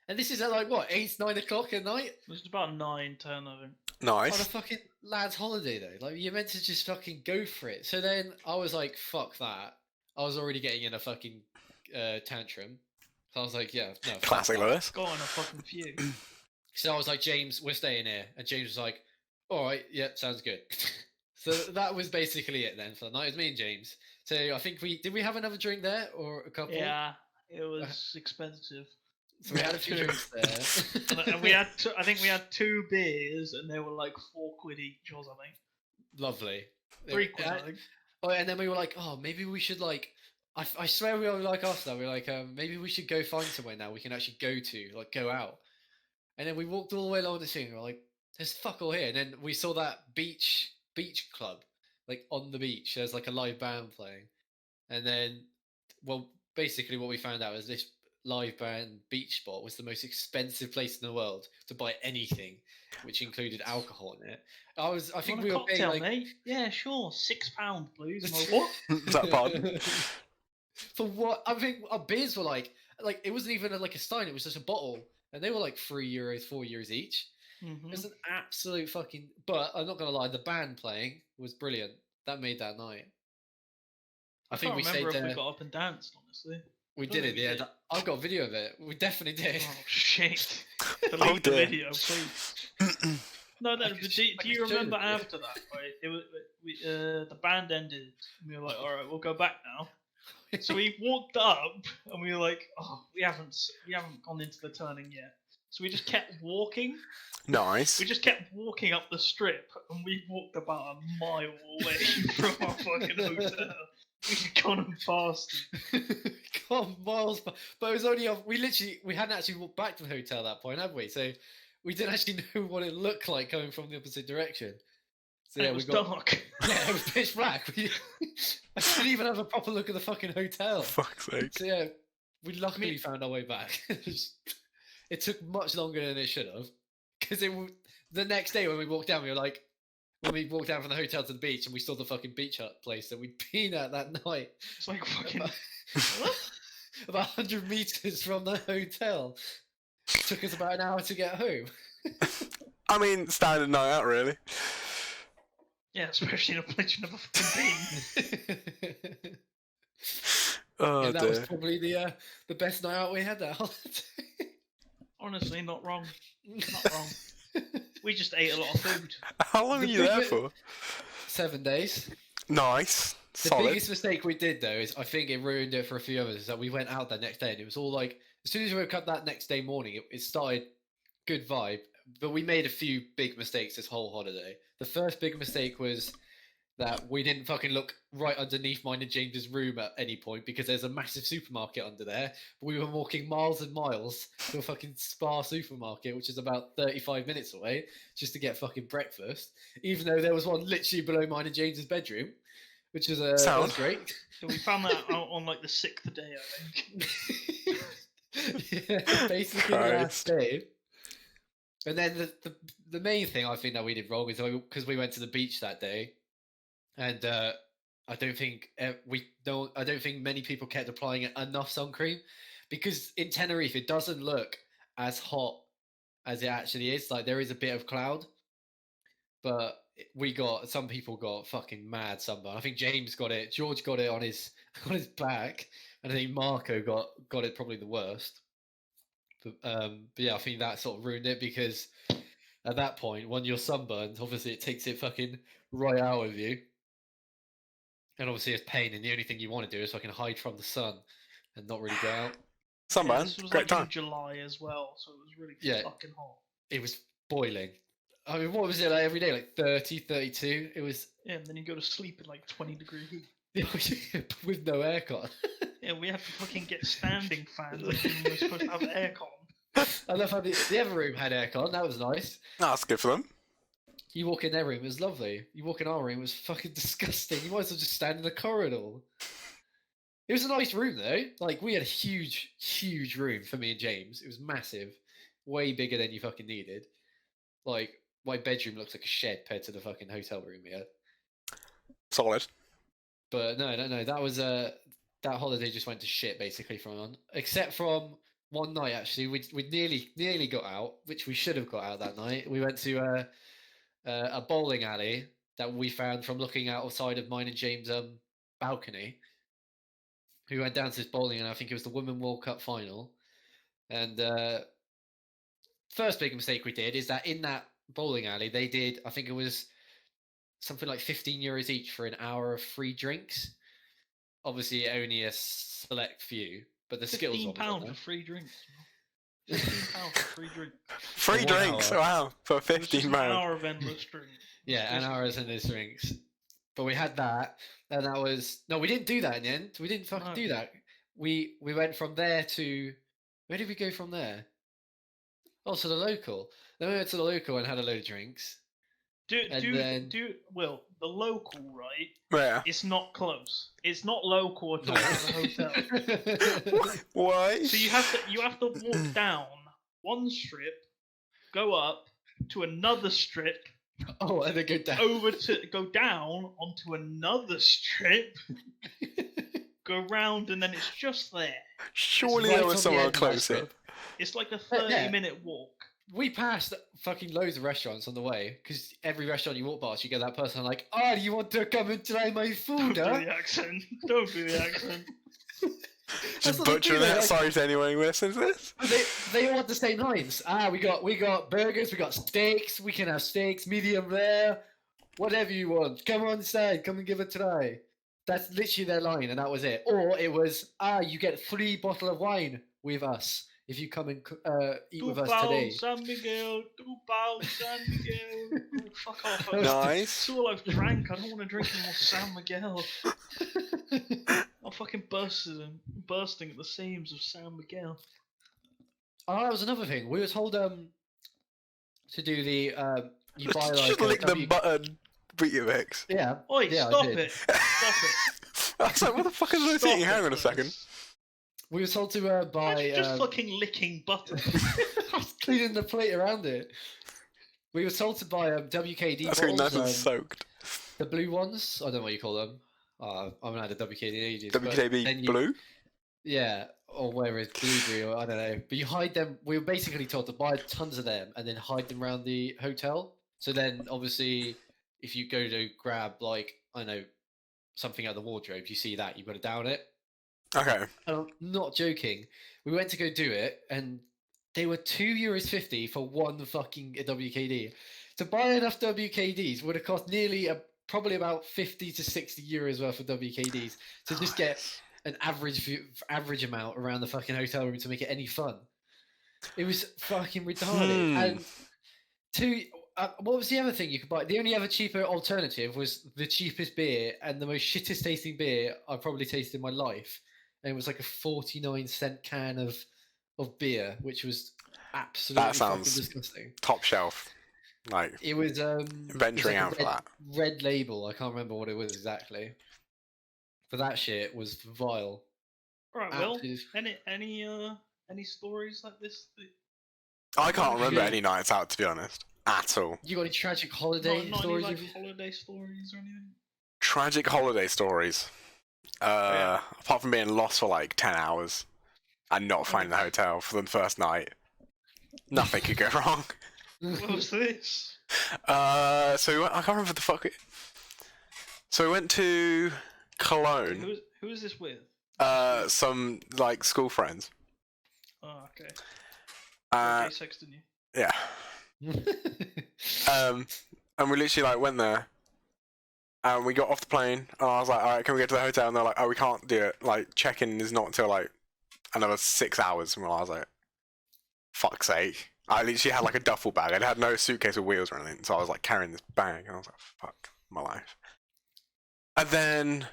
And this is at like what 8, 9 o'clock at night. It was about 9, 10, I think. On a Nice. fucking lad's holiday though. Like you're meant to just fucking go for it. So then I was like, fuck that. I was already getting in a fucking tantrum. So I was like, yeah, no, fuck Classic that. Lewis. Go on a fucking few. So I was like, James, we're staying here. And James was like, all right, yeah, sounds good. So that was basically it then for the night. It was me and James. So I think did we have another drink there or a couple? Yeah, it was expensive. So we had a few drinks there. And we had, I think we had 2 beers, and they were like £4 each or something. Lovely. 3 quid, I think. Oh, and then we were like, oh, maybe we should like. I swear we were like after that. We were like, maybe we should go find somewhere now we can actually go to, like, go out. And then we walked all the way along the thing. And we're like, there's fuck all here. And then we saw that beach club, like on the beach. There's like a live band playing. And then, well, basically what we found out is this live band beach spot was the most expensive place in the world to buy anything, which included alcohol in it. I think we were paying cocktail, like, mate. Yeah, sure, £6, please. I'm like, what? Is that pardon? For what? I think our beers were like it wasn't even like a stein. It was just a bottle, and they were like €3, €4 each. Mhm. It's an absolute fucking. But I'm not gonna lie, the band playing was brilliant. That made that night. I think can't we remember stayed if there. we got up and danced, honestly. We don't did think it. we Yeah, did. I've got a video of it. We definitely did. Oh shit! Oh, Delete the dear. video, please. No, I do could sh- I you could show remember the video. after that? Right, it was the band ended. And we were like, all right, we'll go back now. So we walked up, and we were like, oh, we haven't gone into the turning yet. So we just kept walking. Nice. We just kept walking up the strip, and we walked about a mile away from our fucking hotel. We'd gone past. God, miles, but it was only we hadn't actually walked back to the hotel at that point, had we? So we didn't actually know what it looked like coming from the opposite direction. So And yeah, it was we got dark. yeah, it was pitch black. I didn't even have a proper look at the fucking hotel. Fuck's sake. So yeah, we luckily found our way back. It took much longer than it should have, because the next day when we walked down, we were like, when we walked down from the hotel to the beach and we saw the fucking beach hut place that we'd been at that night. It's like fucking. About 100 meters from the hotel. Took us about an hour to get home. I mean, standard night out, really. Yeah, especially in a place you've never fucking been. Oh, And that was dear. probably the best night out we had that holiday. Honestly, not wrong. Not wrong. We just ate a lot of food. How long were The you there big- for? 7 days. Nice. The Solid. biggest mistake we did though is I think it ruined it for a few others. Is that we went out that next day and it was all like as soon as we woke up that next day morning, it started good vibe. But we made a few big mistakes this whole holiday. The first big mistake was that we didn't fucking look right underneath mine and James's room at any point because there's a massive supermarket under there. We were walking miles and miles to a fucking Spar supermarket, which is about 35 minutes away, just to get fucking breakfast. Even though there was one literally below mine and James's bedroom, which was that Sound. was great. So we found that out on like the 6th day, I think. Yeah, basically the last Christ. day. And then the main thing I think that we did wrong is because we went to the beach that day, and I don't think many people kept applying enough sun cream, because in Tenerife it doesn't look as hot as it actually is. Like there is a bit of cloud, but some people got fucking mad sunburn. I think James got it, George got it on his back, and I think Marco got it probably the worst. But yeah, I think that sort of ruined it, because at that point, when you're sunburned, obviously it takes it fucking right out of you. And obviously it's pain, and the only thing you want to do is fucking hide from the sun and not really go out. Some Yeah, man. this was Great like in time. July as well, so it was really Yeah. fucking hot. It was boiling. I mean, what was it like every day? Like 30, 32? It was Yeah, and then you go to sleep in like 20-degree heat. with no aircon. Yeah, we had to fucking get standing fans, and we were supposed to have aircon. I love how the other room had aircon. That was nice. That's good for them. You walk in their room, it was lovely. You walk in our room, it was fucking disgusting. You might as well just stand in the corridor. It was a nice room though. Like we had a huge, huge room for me and James. It was massive, way bigger than you fucking needed. Like my bedroom looks like a shed compared to the fucking hotel room we had. Solid. But no, that was that holiday just went to shit basically from on. Except from one night actually, we nearly got out, which we should have got out that night. We went to a bowling alley that we found from looking outside of mine and James' balcony. We went down to this bowling, and I think it was the Women World Cup final. And first big mistake we did is that in that bowling alley, they did, I think it was something like 15 euros each for an hour of free drinks. Obviously, only a select few, but the skills. £15 for free drinks. £15 for free drinks. Free drinks, wow, for £15. An hour of endless drinks. Yeah, an hour of endless drinks. But we had that, and that was no, we didn't do that in the end. We didn't fucking do that. We went from there to where did we go from there? Oh, to the local. Then we went to the local and had a load of drinks. Will, the local, right? Yeah. It's not close. It's not local at all to the hotel. Why? So you have to walk down one strip, go up to another strip. Oh, and then go down. Go down onto another strip. Go round, and then it's just there. Surely there was somewhere closer. It's like a 30-minute walk. We passed fucking loads of restaurants on the way, because every restaurant you walk past, you get that person like, "Oh, do you want to come and try my food?" Don't do the accent. Don't do the accent. Just butchering it. Sorry to anyone who listens to this. They all want the same lines. We got burgers, we got steaks. We can have steaks, medium rare, whatever you want. Come on inside, come and give it a try. That's literally their line, and that was it. Or it was, you get 3 bottles of wine with us if you come and eat with us today. San Miguel, £2 San Miguel. Oh, fuck off. Nice. That's all I've drank. I don't want to drink any more San Miguel. I'm fucking bursting at the seams of San Miguel. Oh, that was another thing. We were told to do the you buy like just lick the button Weetabix. Yeah. Oi, yeah, stop it. Stop it. I was like, what the fuck is this eating? Hang on a second. We were told to buy just fucking licking butter. cleaning the plate around it. We were told to buy WKD That's bottles. nice and soaked. The blue ones. I don't know what you call them. I haven't had a WKD in ages. WKD blue? Yeah, or whether it's blueberry or I don't know. But you hide them. We were basically told to buy tons of them and then hide them around the hotel. So then, obviously, if you go to grab like I don't know something out of the wardrobe, you see that you've got to down it. Okay. And I'm not joking. We went to go do it, and they were €2.50 for one fucking WKD. To buy enough WKDs would have cost nearly probably about 50 to 60 euros worth of WKDs to just get an average amount around the fucking hotel room to make it any fun. It was fucking retarded. And what was the other thing you could buy? The only other cheaper alternative was the cheapest beer and the most shittest tasting beer I've probably tasted in my life. And it was like a 49-cent can of beer, which was absolutely fucking disgusting. Top shelf. Like it was venturing out for that. Red Label. I can't remember what it was exactly. But that shit was vile. Right, Will. Any stories like this? I can't remember any nights out, to be honest, at all. You got any tragic holiday stories? Any, like, holiday stories or anything? Tragic holiday stories. Apart from being lost for like 10 hours and not finding the hotel for the first night, nothing could go wrong. What was this? So we went, I can't remember the fuck. So we went to Cologne. Who is this with? Some like school friends. Oh, okay. Okay, sexting you. Yeah. And we literally like went there. And we got off the plane, and I was like, "Alright, can we get to the hotel?" And they're like, "Oh, we can't do it. Like, check-in is not until like another 6 hours." And I was like, "Fuck's sake!" I literally had like a duffel bag. I had no suitcase with wheels or anything, so I was like carrying this bag, and I was like, "Fuck my life." And then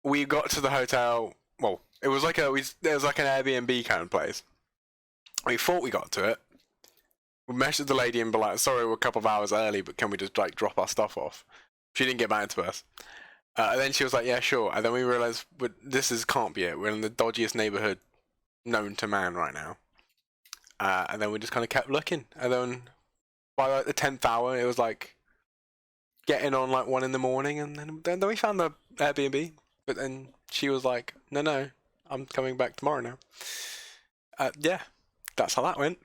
we got to the hotel. Well, it was like there was like an Airbnb kind of place. We thought we got to it. We messaged the lady and be like, "Sorry, we're a couple of hours early, but can we just like drop our stuff off?" She didn't get back to us. And then she was like, "Yeah, sure." And then we realised can't be it. We're in the dodgiest neighbourhood known to man right now. And then we just kind of kept looking. And then by like the 10th hour, it was like getting on like 1 a.m. And then we found the Airbnb. But then she was like, no, I'm coming back tomorrow now. Yeah, that's how that went.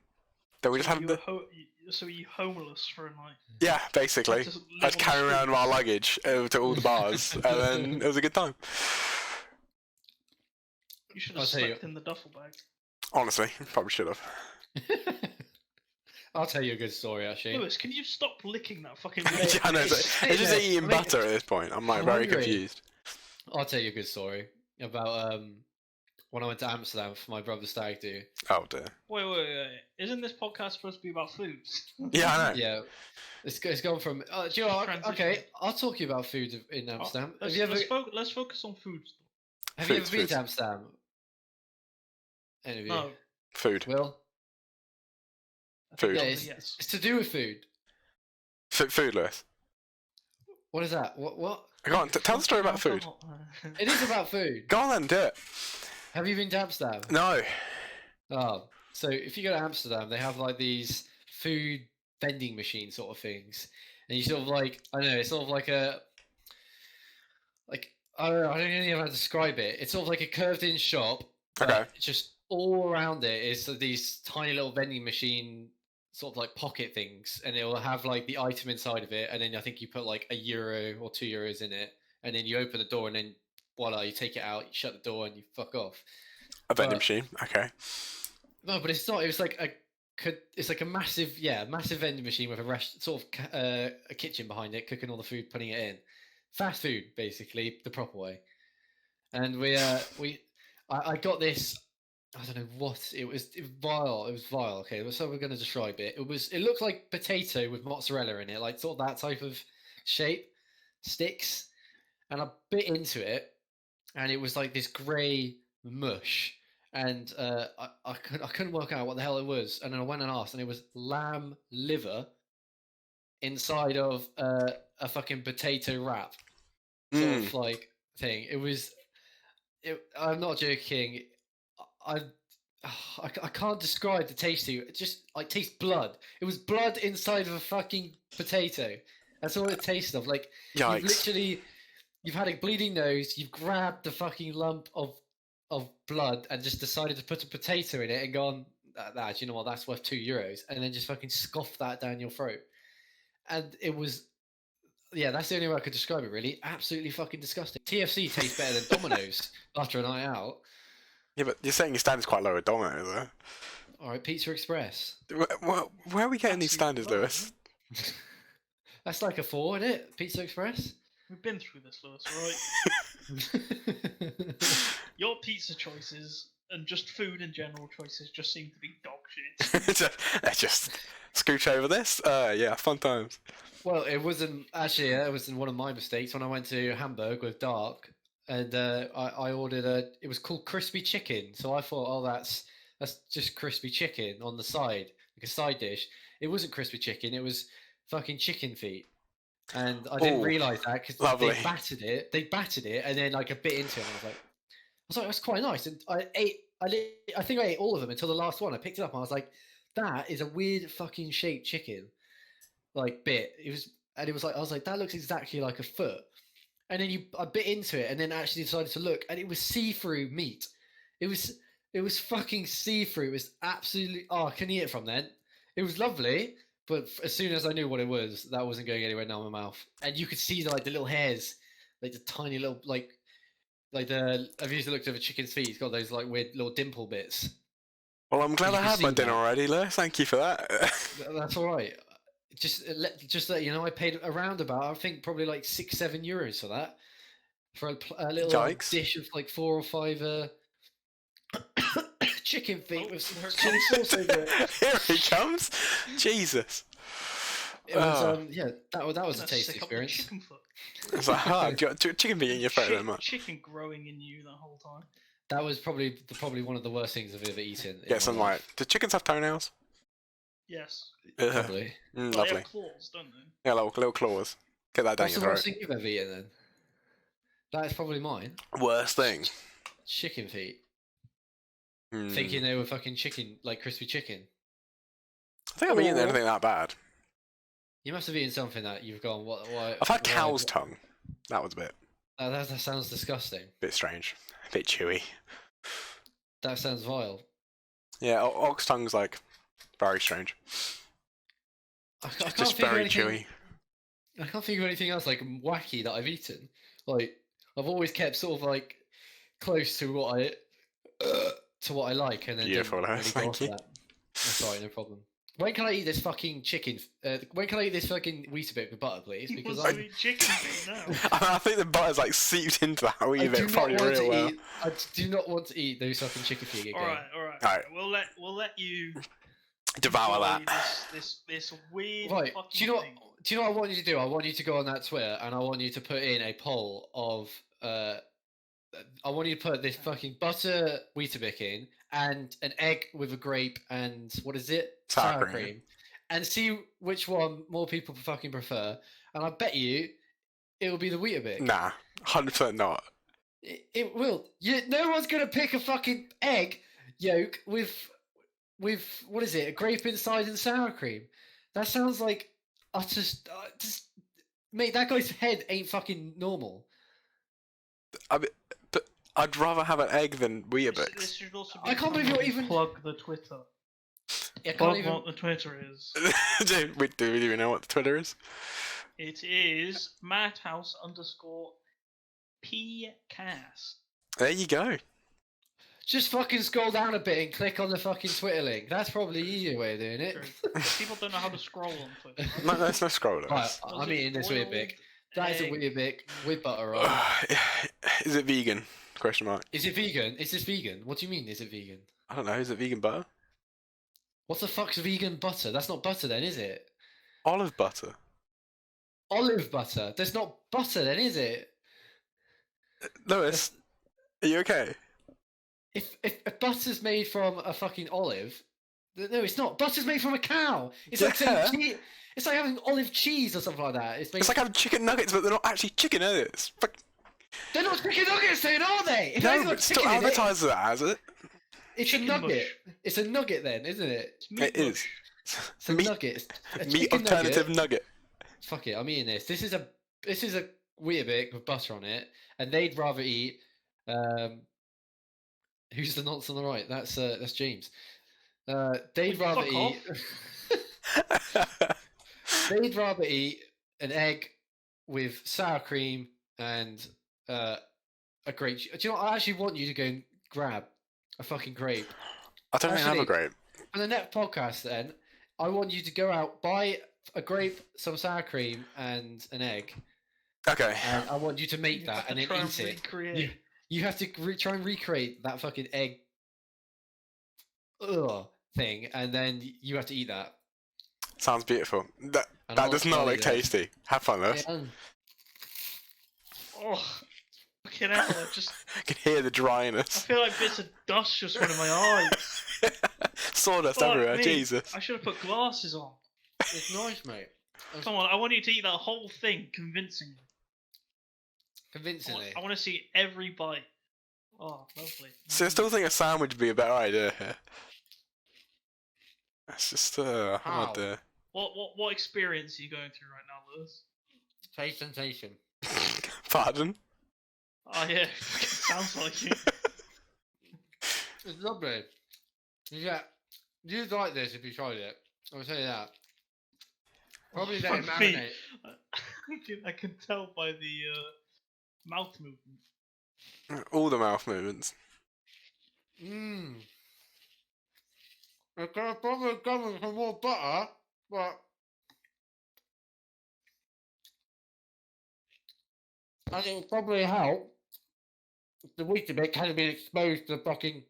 Then we just had So are you homeless for a night? Yeah, basically. Just I was live on the carrying around my streets? luggage to all the bars, and then it was a good time. You should I'll have tell you. slept in the duffel bag. Honestly, probably should have. I'll tell you a good story actually. Lewis, can you stop licking that fucking Yeah, I know, it's just eating I mean, butter at this point. I'm like I'm very hungry. confused. I'll tell you a good story about when I went to Amsterdam for my brother's stag do. Oh dear. Wait. Isn't this podcast supposed to be about food? Yeah, I know. Yeah, it's gone from. Do you know what? Transition. Okay, I'll talk to you about food in Amsterdam. Have you ever Let's focus on food. have you ever Foods, been foods. to Amsterdam? Any of you? No. Food. Will? I think Food. Yeah, the it's, answer yes. it's to do with food. Food, Lewis. What is that? What? Go on, tell the story about food. It is about food. Go on then, do it. Have you been to Amsterdam? No. Oh, so if you go to Amsterdam, they have like these food vending machine sort of things, and you sort of like I don't know, it's sort of like a I don't really know how to describe it. It's sort of like a curved-in shop. But Okay. just all around it is these tiny little vending machine sort of like pocket things, and it will have like the item inside of it, and then I think you put like €1 or €2 in it, and then you open the door, and then voila, you take it out, you shut the door, and you fuck off. A vending But- machine. Okay. No, but it's not. It was like it's like a massive vending machine with a sort of a kitchen behind it, cooking all the food, putting it in. Fast food, basically, the proper way. And I got this. I don't know what it was. It was vile. It was vile. Okay, so we're going to describe it. It looked like potato with mozzarella in it, like sort of that type of shape, sticks. And I bit into it, and it was like this grey mush. And I couldn't work out what the hell it was. And then I went and asked, and it was lamb liver inside of a fucking potato wrap sort of like thing. It was. I'm not joking. I can't describe the taste to you. It just like tastes blood. It was blood inside of a fucking potato. That's all it tasted of. Like Yikes. you've had a bleeding nose. You've grabbed the fucking lump of blood and just decided to put a potato in it and gone, do you know what? That's worth €2, and then just fucking scoff that down your throat. And it was. Yeah, that's the only way I could describe it, really. Absolutely fucking disgusting. TFC tastes better than Domino's after a night out. Yeah, but you're saying your standard's quite low at Domino's, though. All right, Pizza Express. Where are we getting these standards, Absolutely Lewis? That's like a 4, isn't it? Pizza Express? We've been through this, Lewis, right? Your pizza choices and just food in general choices just seem to be dog shit. Let's just scooch over this. Yeah, fun times. Well, it wasn't actually. It was one of my mistakes when I went to Hamburg with Dark, and I ordered it was called crispy chicken. So I thought, oh, that's just crispy chicken on the side, like a side dish. It wasn't crispy chicken. It was fucking chicken feet, and I didn't Ooh, realize that because lovely. they battered it. They battered it, and then like a bit into it, and I was like, that's quite nice. And I think I ate all of them until the last one. I picked it up, and I was like, that is a weird fucking shaped chicken. Like bit, it was like I was like that looks exactly like a foot, and then I bit into it, and then actually decided to look, and it was see-through meat. It was fucking see-through. It was absolutely I couldn't eat it from then. It was lovely, but as soon as I knew what it was, that wasn't going anywhere down my mouth, and you could see the little hairs, like the tiny little like the. I've usually looked at a chicken's feet. It's got those like weird little dimple bits. Well, I'm glad You I can had my see dinner that. already, Lewis. Thank you for that. That's all right. Just that you know, I paid around about I think probably like €6-7 for that, for a little Yikes. dish of like 4 or 5 chicken feet Oh, with some there it chili sauce over it. Here he comes. Jesus. It was Oh. yeah, that was a Let's tasty stick up the experience. chicken foot. It's like, chicken being in your throat that much. Chicken growing in you the whole time. That was probably one of the worst things I've ever eaten. in Get my some life. like. Do chickens have toenails? Yes. Ugh. Probably. Well, they Lovely. have claws, don't they? Yeah, little claws. Get that down What's your the worst throat. thing you've ever eaten then? That is probably mine. Worst thing. Chicken feet. Hmm. Thinking they were fucking chicken, like crispy chicken. I think I've eaten Or- anything that bad. You must have eaten something that you've gone. Why? I've had why- cow's tongue. That was a That sounds disgusting. bit strange. A bit chewy. That sounds vile. Yeah, ox tongue's like very strange. I can't Just think of very anything. chewy. I can't think of anything else like wacky that I've eaten. Like I've always kept sort of like close to what I like, and then Beautiful, didn't though, really go thank off you. that. That's alright, no problem. When can I eat this fucking chicken? When can I eat this fucking Weetabix with butter, please? He Because wants I to eat chicken feet now. I think the butter's like seeped into that wee do bit not probably want real to well. eat. I do not want to eat those fucking chicken feet again. Alright. We'll let you Devour enjoy that. this weird Right. fucking Do you know? thing. Do you know what I want you to do? I want you to go on that Twitter and I want you to put in a poll of. I want you to put this fucking butter Weetabix in and an egg with a grape and what is it? Sour cream. And see which one more people fucking prefer. And I bet you it'll be the Weetabix. Nah, 100% not. It will. No one's gonna pick a fucking egg yolk with what is it? A grape inside and sour cream. That sounds like utter. Just mate, that guy's head ain't fucking normal. I mean, but I'd rather have an egg than Weetabix. This should also be I can't believe you're even- plug the Twitter. I can't Plug even. what the Twitter is. do we even know what the Twitter is? It is Madhouse_PCast. There you go. Just fucking scroll down a bit and click on the fucking Twitter link. That's probably the easier way of doing it. True. People don't know how to scroll on Twitter. No, there's no scroll. Right, I'm eating this Weetabix. That is a Weetabix with butter on. Is it vegan? Question mark. Is it vegan? Is this vegan? What do you mean? Is it vegan? I don't know. Is it vegan butter? What the fuck's vegan butter? That's not butter then, is it? Olive butter. Olive butter. There's not butter then, is it? Lewis, are you okay? If butter's made from a fucking olive, no, it's not. Butter's made from a cow. It's like Yeah. saying it's like having olive cheese or something like that. It's It's like having chicken nuggets, but they're not actually chicken nuggets. they're not chicken nuggets, then, are they? If No, it's got but still chicken in it, advertised that as it. it's a Chicken nugget. mush. It's a nugget then, isn't it? It's meat It is. mush. It's a Meat, nugget. It's a meat chicken alternative nugget. nugget. Fuck it, I'm eating this. This is a Weetabix with butter on it, and they'd rather eat. Who's the nonce on the right? That's James. They'd rather Fuck eat. They'd rather eat an egg with sour cream and a grape. Do you know what? I actually want you to go and grab a fucking grape. I don't think I have a Actually- grape. For the next podcast, then, I want you to go out, buy a grape, some sour cream, and an egg. Okay. And I want you to make You that have and to then try eat it. recreate. You have to try and recreate that fucking egg thing, and then you have to eat that. Sounds beautiful. That And that I'll does not tell look you that. tasty. Have fun, Lewis. Yeah. Oh, fucking hell! I I can hear the I dryness. feel like bits of dust just went in my eyes. Sawdust Fuck everywhere. me. Jesus. I should have put glasses on. It's nice, mate. Come on, I want you to eat that whole thing convincingly. Convincingly. I want to see every bite. Oh, lovely. See, I still think a sandwich would be a better idea here. That's just How? idea. What experience are you going through right now, Lewis? Taste sensation. Pardon? Oh yeah, sounds like it. It's lovely. Yeah, you'd like this if you tried it. I'll tell you that. Probably let it Fuck me. marinate. I can tell by the mouth movement. All the mouth movements. Mmm. It could have probably gone with some more butter, but I think it probably helped if the Weetabix hadn't been exposed to fucking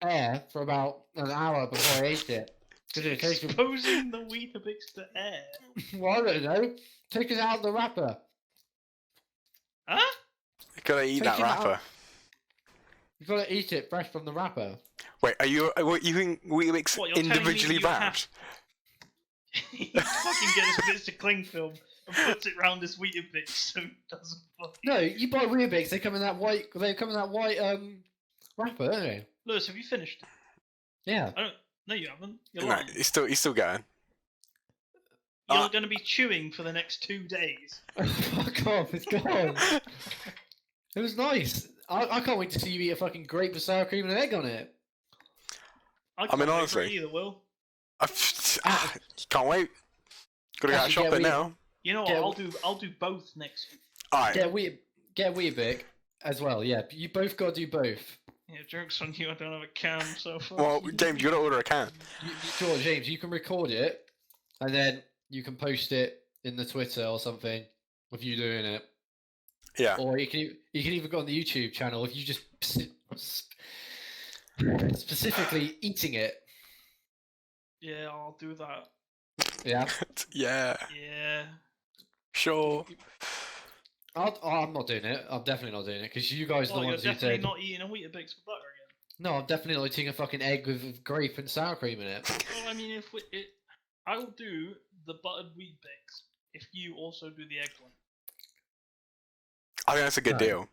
air for about an hour before I ate it. Because it tasted, Exposing the Weetabix to air. well, I don't know, take it out of the wrapper. Huh? You gotta eat that Take it out. wrapper. You've got to eat it fresh from the wrapper. Wait, are you think Weetabix What, you're telling me individually that you have- wrapped? He fucking gets bits of cling film and puts it round his Weetabix so it doesn't fucking... No, you buy Weetabix, they come in that white wrapper, don't they? Lewis, have you finished? Yeah. No, you haven't. You're No, lying. he's still going. You're going to be chewing for the next 2 days. Fuck off, it's gone. It was nice. I can't wait to see you eat a fucking grape with sour cream and an egg on it. I mean, can't wait for honestly. it either, Will. Can't wait. Gotta go out Actually, shopping yeah, now. You know what? Yeah, I'll do both next week. Alright. Get Weetabix as well. Yeah, you both got to do both. Yeah, jokes on you. I don't have a can, so fuck Well, you. James, you gotta order a can. George, James, you can record it, and then you can post it in the Twitter or something of you doing it. Yeah. Or you can even go on the YouTube channel if you just specifically eating it. Yeah, I'll do that. Yeah. Yeah. Yeah. Sure. I'm not doing it. I'm definitely not doing it because you guys are Well, the you're ones who definitely said. not eating a Weetabix with butter again. No, I'm definitely not eating a fucking egg with grape and sour cream in it. Well, I mean, I will do the buttered Weetabix if you also do the egg one. I think that's a good No. deal.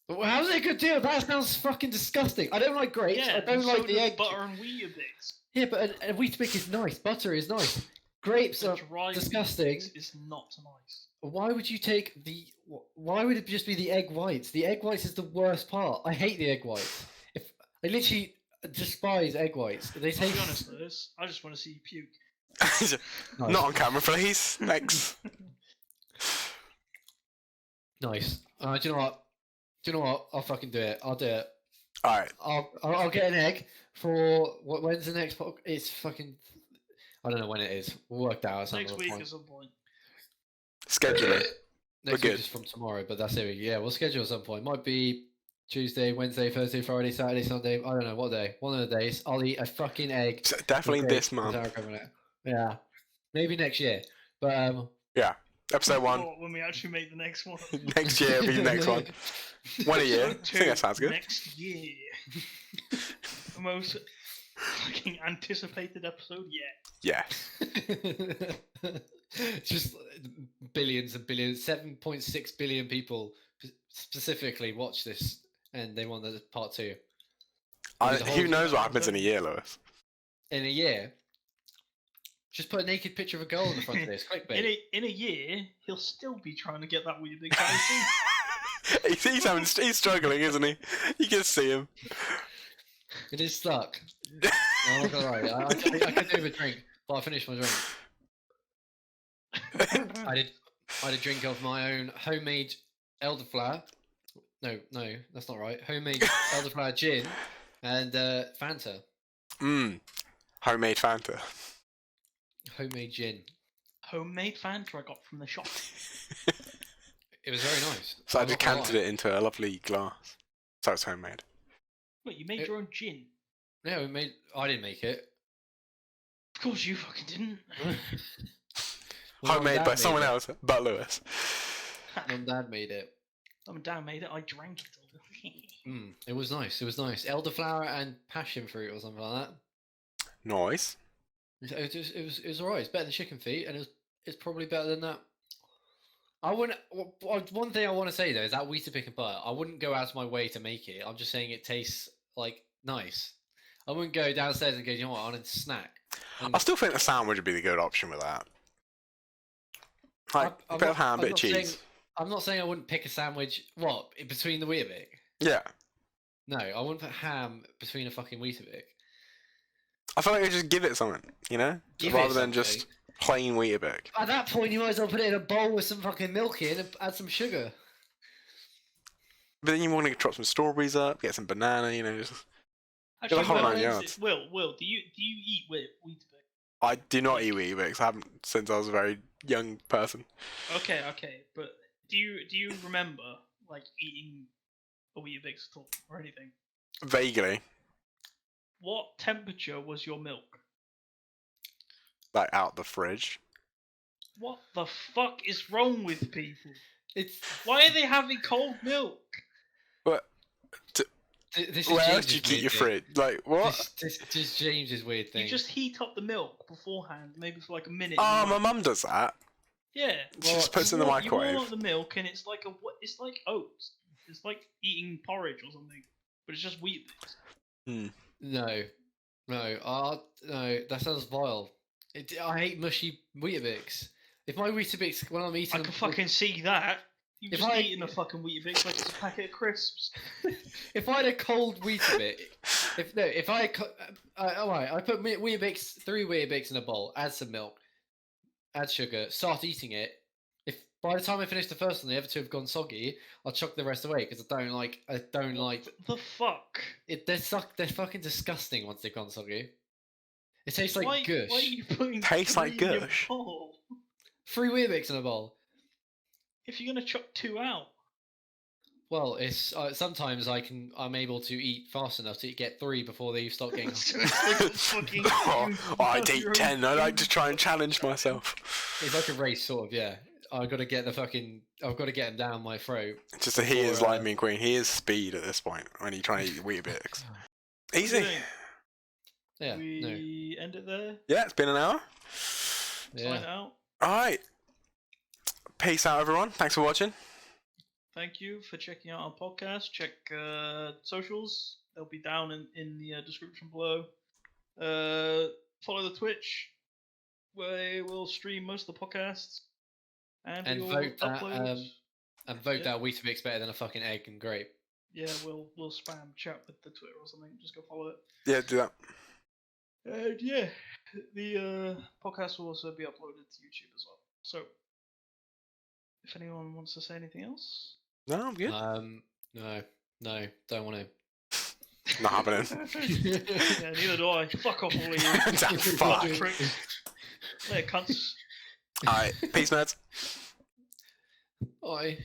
Well, how's it a good deal? That sounds fucking disgusting. I don't like grapes. Yeah, I don't so like the does egg. butter and Weetabix. Yeah, but a Weetabix is nice. Butter is nice. Grapes The are dry disgusting. Weetabix is not nice. Why would you take the? Why would it just be the egg whites? The egg whites is the worst part. I hate the egg whites. If I literally despise egg whites, they To taste. be honest, Lewis, I just want to see you puke. Nice. Not on camera, please. Thanks. Nice. Do you know what? I'll fucking do it. I'll do it. Alright. I'll get an egg for when's the next? It's fucking. I don't know when it is. We'll work that out. at some Next other week point. at some point. Schedule it. Next good. week is from tomorrow, but that's it. Yeah, we'll schedule at some point. Might be Tuesday, Wednesday, Thursday, Friday, Saturday, Sunday. I don't know what day. One of the days. I'll eat a fucking egg. So definitely with this grapes and month. sour cream in it. Yeah, maybe next year. But Episode 1. Or when we actually make the next one. Next year will be the next one. One a year. I Episode think that sounds good. Next year. The most fucking anticipated episode yet. Yeah. just billions and billions, 7.6 billion people specifically watch this, and they want the part 2 Who knows what happens in a year, Lewis? in a year. Just put a naked picture of a girl on the front of this. Clickbait. In a year, he'll still be trying to get that Weetabix out of his teeth. he's struggling, isn't he? You can see him. It is stuck. I'm not gonna lie. I could do with a drink, but I finished my drink. I had a drink of my own homemade elderflower. No, that's not right. Homemade elderflower gin and Fanta. Homemade Fanta. Homemade gin. Homemade Fanta I got from the shop. It was very nice. So I I'm not just gonna canted lie. it into a lovely glass. So it's homemade. Wait, you made It- your own gin? No, I didn't make it. Of course you fucking didn't. Well, Mum and Homemade Dad by made someone it. else, but Lewis. Mum and Dad made it. Mum and Dad made it, I drank it all. It was nice. It was nice. Elderflower and passion fruit or something like that. Nice. It was alright. It's better than chicken feet, and it's probably better than that. I wouldn't. One thing I want to say though is that Weetabix and butter. I wouldn't go out of my way to make it. I'm just saying it tastes like nice. I wouldn't go downstairs and go, you know what, I want a snack. I still think the sandwich would be the good option with that. Like a bit of ham, bit of cheese. I'm not saying I wouldn't pick a sandwich. What between the Weetabix? Yeah. No, I wouldn't put ham between a fucking Weetabix. I feel like I just give it something, you know? Give it Rather than just something. plain Weetabix. At that point, you might as well put it in a bowl with some fucking milk in and add some sugar. But then you want to drop some strawberries up, get some banana, you know. Just... Actually, whole Will, nine yards. Will, do you eat Weetabix? I do not eat Weetabix. I haven't since I was a very young person. Okay, but do you remember like eating a Weetabix at all or anything? Vaguely. What temperature was your milk? Like out the fridge. What the fuck is wrong with people? It's Why are they having cold milk? But this is where else James's do you keep weird your thing. fridge? Like what? This is James's weird thing. You just heat up the milk beforehand, maybe for like a minute. Oh, my mum does that. Yeah. She just puts it in the You microwave. warm up the milk and it's like it's like oats. It's like eating porridge or something, but it's just Weetabix. No, that sounds vile. I hate mushy Weetabix. If my Weetabix, when I'm eating I them, can fucking see that. You've If just I- eaten a fucking Weetabix like it's a packet of crisps. if I had a cold Weetabix, I put Weetabix, 3 Weetabix in a bowl, add some milk. add sugar, start eating it. If by the time I finish the first one, the other two have gone soggy, I'll chuck the rest away because I don't like the fuck. it. They're fucking disgusting once they've gone soggy. It tastes like Why gush. are you putting Tastes like 3 in your gush. bowl? 3 Weetabix in a bowl. If you're gonna chuck 2 out, Well, it's sometimes I'm able to eat fast enough to get 3 before they start getting. So it's like a fucking. I'd eat 10. I like to try and challenge myself. It's like a race, sort of. Yeah, I've got to get him down my throat. Just that he is like me and Queen. He is speed at this point when you try to eat Weetabix. Easy. Yeah. We end it there. Yeah, it's been an hour. Yeah. Sign out. Alright. Peace out, everyone. Thanks for watching. Thank you for checking out our podcast. Check socials. They'll be down in the description below. Follow the Twitch, where we'll stream most of the podcasts. And we'll vote upload. that Weetabix better than a fucking egg and grape. Yeah, we'll spam chat with the Twitter or something. Just go follow it. Yeah, do that. And yeah, the podcast will also be uploaded to YouTube as well. So, if anyone wants to say anything else, No, I'm good. No, don't want to. Not happening. yeah, neither do I. Fuck off, all of you. Damn, fuck. Pricks. Later, cunts. Alright, peace, nerds. Bye.